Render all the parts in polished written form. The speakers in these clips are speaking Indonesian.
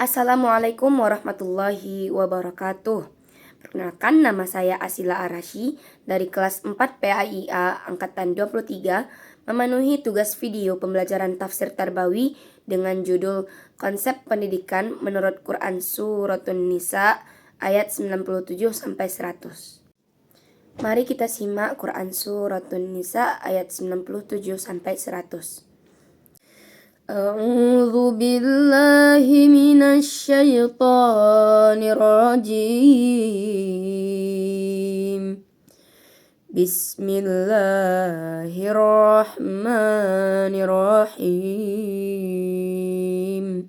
Assalamualaikum warahmatullahi wabarakatuh. Perkenalkan, nama saya Asila Arasy dari kelas 4 PAIA angkatan 23 memenuhi tugas video pembelajaran tafsir Tarbawi dengan judul Konsep Pendidikan menurut Quran Suratun Nisa ayat 97 sampai 100. Mari kita simak Quran Suratun Nisa ayat 97 sampai 100. A'udzu billahi minasyaitonir rajim. Bismillahirrahmanirrahim.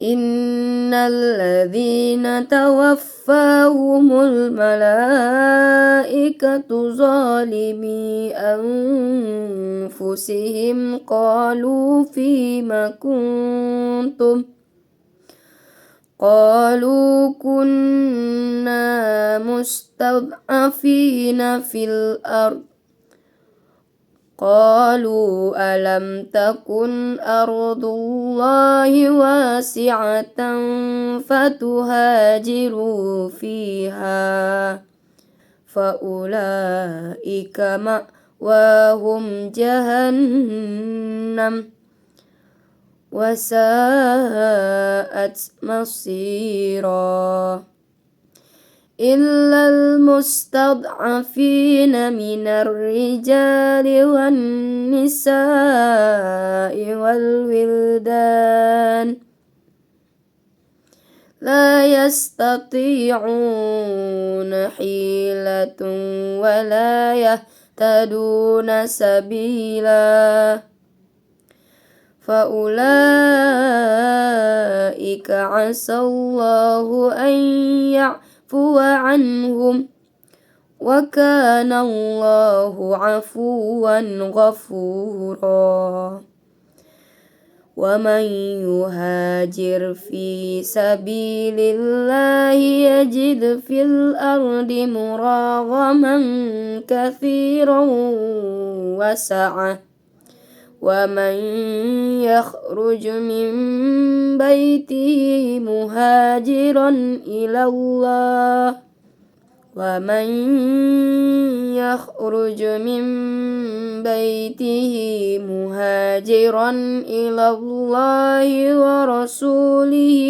Innalladzina tawaffahumul malaikatu zalimi anfusihim qalu fima kuntum qalu kunna mustad'afina fil ard qalu alam takun ardullahi wasi'atan fatuhajiru fiha faulaika ma'wahum jahannam wasa'at masira illal mustad'afina minar rijali wan nisa'i wal wildan la yastati'una hilatun wa la yahtaduna sabila faulaika asallahu an ya'fuwa anhum wa kana Allahu 'afuwan ghafura. Wa man yuhajir fi sabilillahi yajid fil ardi muraghaman katsiran wa sa'ah wa man yakhruj min baitihi muhajiran ila Allah ومن يخرج من بيته مهاجرا إلى الله ورسوله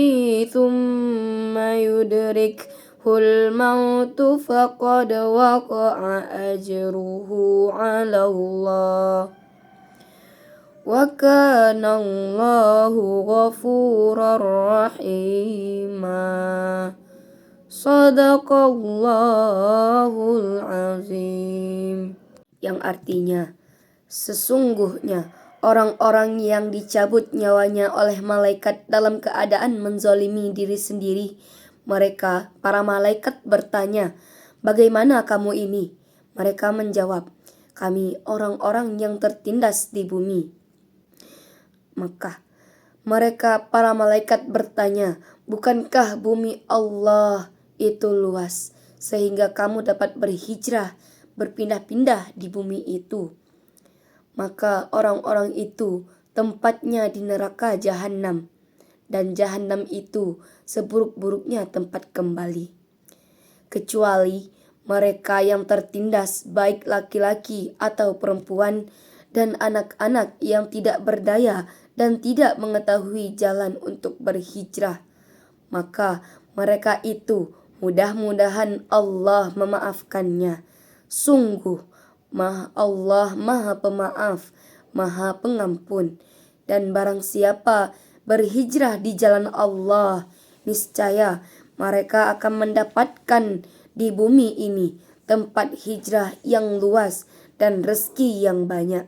ثم يدركه الموت فقد وقع أجره على الله وكان الله غفورا رحيما. Shadaqallahul azim. Yang artinya, sesungguhnya orang-orang yang dicabut nyawanya oleh malaikat dalam keadaan menzalimi diri sendiri, mereka, para malaikat bertanya, bagaimana kamu ini? Mereka menjawab, kami orang-orang yang tertindas di bumi. Maka mereka, para malaikat bertanya, bukankah bumi Allah itu luas sehingga kamu dapat berhijrah, berpindah-pindah di bumi itu? Maka orang-orang itu tempatnya di neraka Jahannam, dan Jahannam itu seburuk-buruknya tempat kembali. Kecuali mereka yang tertindas, baik laki-laki atau perempuan, dan anak-anak yang tidak berdaya dan tidak mengetahui jalan untuk berhijrah, maka mereka itu mudah-mudahan Allah memaafkannya. Sungguh Allah Maha Pemaaf, Maha Pengampun. Dan barang siapa berhijrah di jalan Allah, niscaya mereka akan mendapatkan di bumi ini tempat hijrah yang luas dan rezeki yang banyak.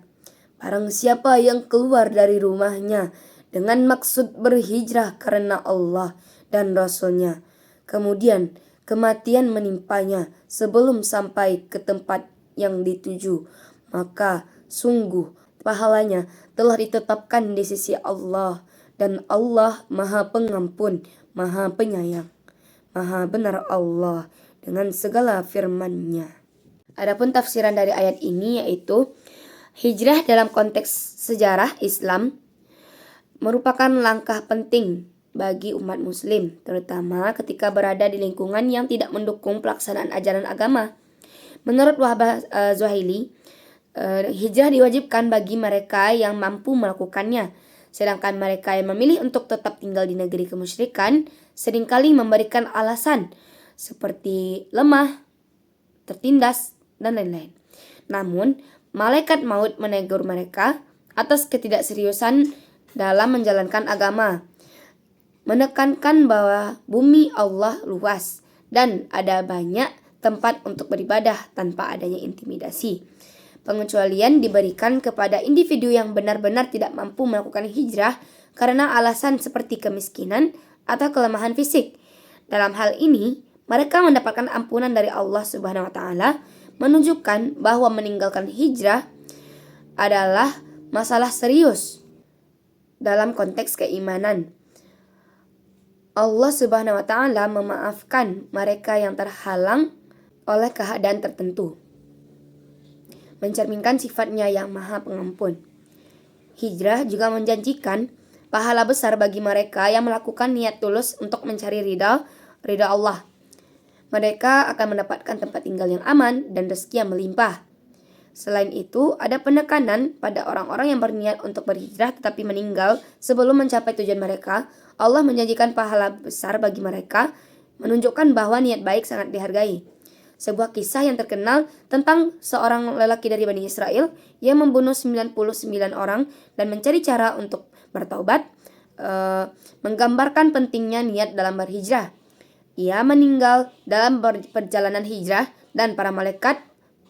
Barang siapa yang keluar dari rumahnya dengan maksud berhijrah karena Allah dan Rasul-Nya, kemudian kematian menimpanya sebelum sampai ke tempat yang dituju, maka sungguh pahalanya telah ditetapkan di sisi Allah, dan Allah Maha Pengampun, Maha Penyayang. Maha benar Allah dengan segala firman-Nya. Adapun tafsiran dari ayat ini yaitu hijrah dalam konteks sejarah Islam merupakan langkah penting bagi umat muslim, terutama ketika berada di lingkungan yang tidak mendukung pelaksanaan ajaran agama. Menurut Wahbah Zuhaili, hijrah diwajibkan bagi mereka yang mampu melakukannya, sedangkan mereka yang memilih untuk tetap tinggal di negeri kemusyrikan seringkali memberikan alasan seperti lemah, tertindas, dan lain-lain. Namun, malaikat maut menegur mereka atas ketidakseriusan dalam menjalankan agama, menekankan bahwa bumi Allah luas dan ada banyak tempat untuk beribadah tanpa adanya intimidasi. Pengecualian diberikan kepada individu yang benar-benar tidak mampu melakukan hijrah karena alasan seperti kemiskinan atau kelemahan fisik. Dalam hal ini, mereka mendapatkan ampunan dari Allah Subhanahu wa taala, menunjukkan bahwa meninggalkan hijrah adalah masalah serius dalam konteks keimanan. Allah Subhanahu wa taala memaafkan mereka yang terhalang oleh keadaan tertentu, mencerminkan sifatnya yang maha pengampun. Hijrah juga menjanjikan pahala besar bagi mereka yang melakukan niat tulus untuk mencari ridha Allah. Mereka akan mendapatkan tempat tinggal yang aman dan rezeki yang melimpah. Selain itu, ada penekanan pada orang-orang yang berniat untuk berhijrah tetapi meninggal sebelum mencapai tujuan mereka. Allah menjanjikan pahala besar bagi mereka, menunjukkan bahwa niat baik sangat dihargai. Sebuah kisah yang terkenal tentang seorang lelaki dari Bani Israel yang membunuh 99 orang dan mencari cara untuk bertaubat, menggambarkan pentingnya niat dalam berhijrah. Ia meninggal dalam perjalanan hijrah dan para malaikat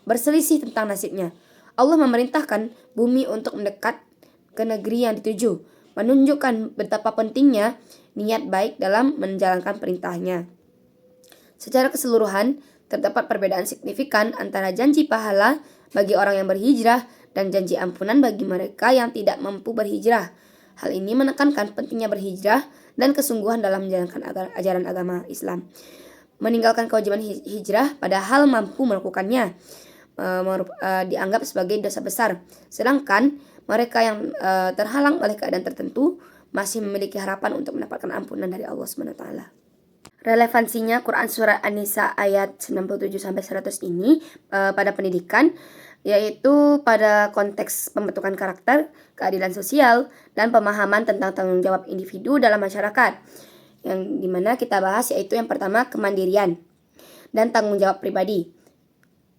berselisih tentang nasibnya. Allah memerintahkan bumi untuk mendekat ke negeri yang dituju, menunjukkan betapa pentingnya niat baik dalam menjalankan perintahnya. Secara keseluruhan, terdapat perbedaan signifikan antara janji pahala bagi orang yang berhijrah dan janji ampunan bagi mereka yang tidak mampu berhijrah. Hal ini menekankan pentingnya berhijrah dan kesungguhan dalam menjalankan ajaran agama Islam. Meninggalkan kewajiban hijrah padahal mampu melakukannya dianggap sebagai dosa besar. Sedangkan mereka yang terhalang oleh keadaan tertentu masih memiliki harapan untuk mendapatkan ampunan dari Allah SWT. Relevansinya Quran Surat An-Nisa ayat 97-100 ini pada pendidikan, yaitu pada konteks pembentukan karakter, keadilan sosial, dan pemahaman tentang tanggung jawab individu dalam masyarakat. Yang dimana kita bahas yaitu yang pertama, kemandirian dan tanggung jawab pribadi.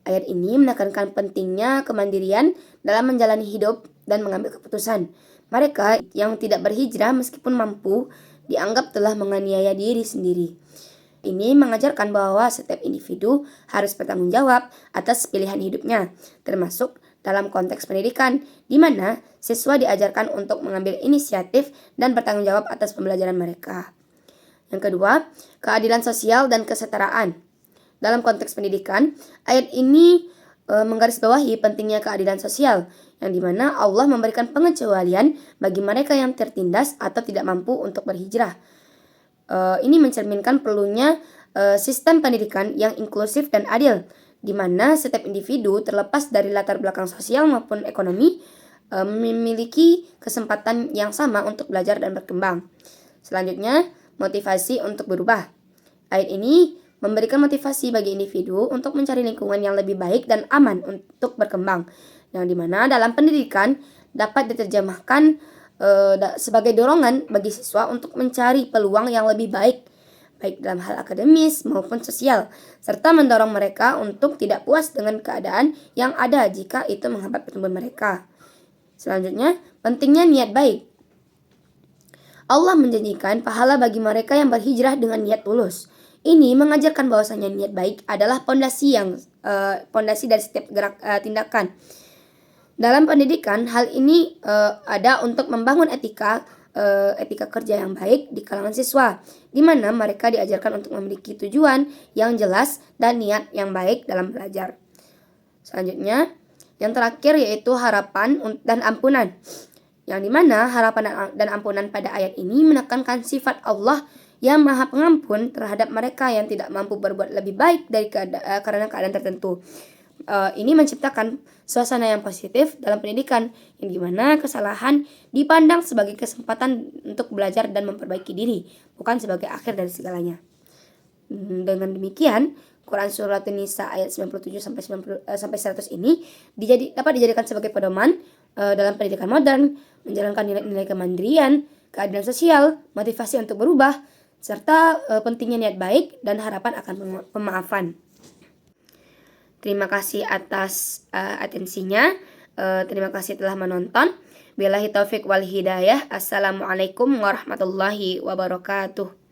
Ayat ini menekankan pentingnya kemandirian dalam menjalani hidup dan mengambil keputusan. Mereka yang tidak berhijrah meskipun mampu dianggap telah menganiaya diri sendiri. Ini mengajarkan bahwa setiap individu harus bertanggung jawab atas pilihan hidupnya, termasuk dalam konteks pendidikan, di mana siswa diajarkan untuk mengambil inisiatif dan bertanggung jawab atas pembelajaran mereka. Yang kedua, keadilan sosial dan kesetaraan. Dalam konteks pendidikan, ayat ini menggarisbawahi pentingnya keadilan sosial, yang dimana Allah memberikan pengecualian bagi mereka yang tertindas atau tidak mampu untuk berhijrah. Ini mencerminkan perlunya sistem pendidikan yang inklusif dan adil, di mana setiap individu terlepas dari latar belakang sosial maupun ekonomi memiliki kesempatan yang sama untuk belajar dan berkembang. Selanjutnya, motivasi untuk berubah. Ayat ini memberikan motivasi bagi individu untuk mencari lingkungan yang lebih baik dan aman untuk berkembang, yang dimana dalam pendidikan dapat diterjemahkan sebagai dorongan bagi siswa untuk mencari peluang yang lebih baik dalam hal akademis maupun sosial, serta mendorong mereka untuk tidak puas dengan keadaan yang ada jika itu menghambat pertumbuhan mereka. Selanjutnya, pentingnya niat baik. Allah menjanjikan pahala bagi mereka yang berhijrah dengan niat tulus. Ini mengajarkan bahwasanya niat baik adalah pondasi dari setiap tindakan. Dalam pendidikan, hal ini ada untuk membangun etika kerja yang baik di kalangan siswa, di mana mereka diajarkan untuk memiliki tujuan yang jelas dan niat yang baik dalam belajar. Selanjutnya, yang terakhir yaitu harapan dan ampunan, yang dimana harapan dan ampunan pada ayat ini menekankan sifat Allah yang maha pengampun terhadap mereka yang tidak mampu berbuat lebih baik karena keadaan tertentu. Ini menciptakan suasana yang positif dalam pendidikan, yang dimana kesalahan dipandang sebagai kesempatan untuk belajar dan memperbaiki diri, bukan sebagai akhir dari segalanya. Dengan demikian, Quran Surat An-Nisa ayat 97 sampai 100 ini dapat dijadikan sebagai pedoman dalam pendidikan modern, menjalankan nilai-nilai kemandirian, keadilan sosial, motivasi untuk berubah, serta pentingnya niat baik dan harapan akan pemaafan. Terima kasih atas atensinya. Terima kasih telah menonton. Billahi taufik wal hidayah. Assalamualaikum warahmatullahi wabarakatuh.